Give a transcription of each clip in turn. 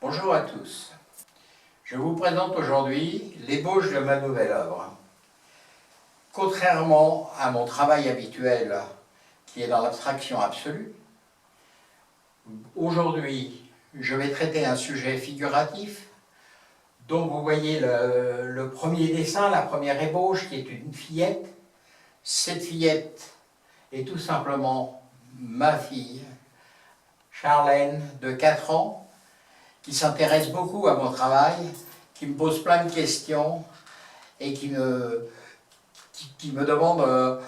Bonjour à tous. Je vous présente aujourd'hui l'ébauche de ma nouvelle œuvre. Contrairement à mon travail habituel, qui est dans l'abstraction absolue, aujourd'hui, je vais traiter un sujet figuratif. Donc vous voyez le premier dessin, la première ébauche, qui est une fillette. Cette fillette est tout simplement ma fille, Charlène, de 4 ans, qui s'intéresse beaucoup à mon travail, qui me pose plein de questions et qui me demande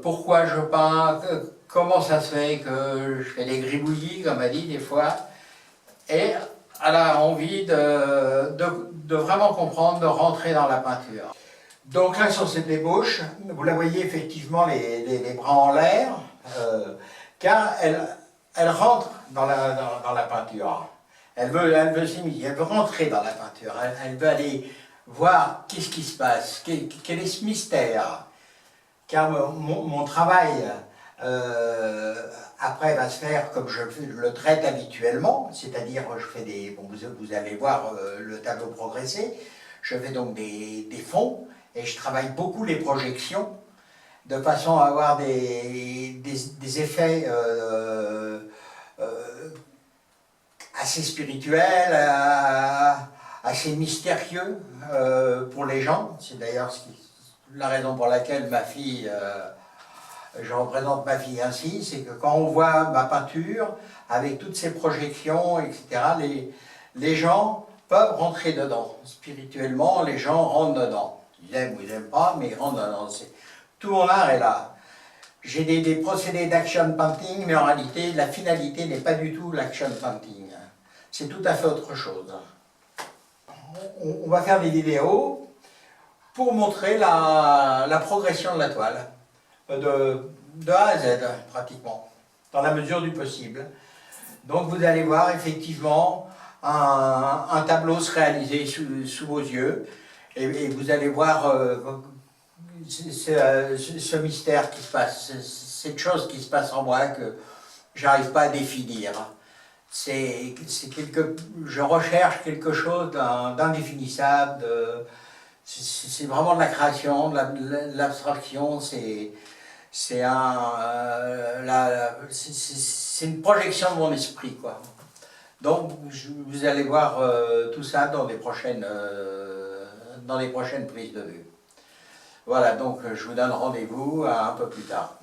pourquoi je peins, comment ça se fait que je fais des gribouillis, comme elle dit des fois. Et elle a envie de vraiment comprendre, de rentrer dans la peinture. Donc là, sur cette ébauche, vous la voyez effectivement les bras en l'air, car elle rentre dans la peinture. Elle veut s'immiscer, elle veut rentrer dans la peinture, elle veut aller voir qu'est-ce qui se passe, quel est ce mystère. Car mon travail, après, va se faire comme je le traite habituellement, c'est-à-dire je fais des... Bon, vous allez voir le tableau progresser, je fais donc des fonds, et je travaille beaucoup les projections, de façon à avoir des effets assez spirituel, assez mystérieux pour les gens. C'est d'ailleurs la raison pour laquelle ma fille, je représente ma fille ainsi, c'est que quand on voit ma peinture, avec toutes ces projections, etc., les gens peuvent rentrer dedans. Spirituellement, les gens rentrent dedans. Ils aiment ou ils n'aiment pas, mais ils rentrent dedans. Tout mon art est là. J'ai des procédés d'action painting, mais en réalité, la finalité n'est pas du tout l'action painting. C'est tout à fait autre chose. On va faire des vidéos pour montrer la progression de la toile, de A à Z pratiquement, dans la mesure du possible. Donc vous allez voir effectivement un tableau se réaliser sous vos yeux, et vous allez voir ce mystère qui se passe, cette chose qui se passe en moi que j'arrive pas à définir. Je recherche quelque chose d'indéfinissable, c'est vraiment de la création, de l'abstraction, c'est une projection de mon esprit, quoi. Donc vous allez voir tout ça dans les prochaines prises de vue. Voilà, donc je vous donne rendez-vous un peu plus tard.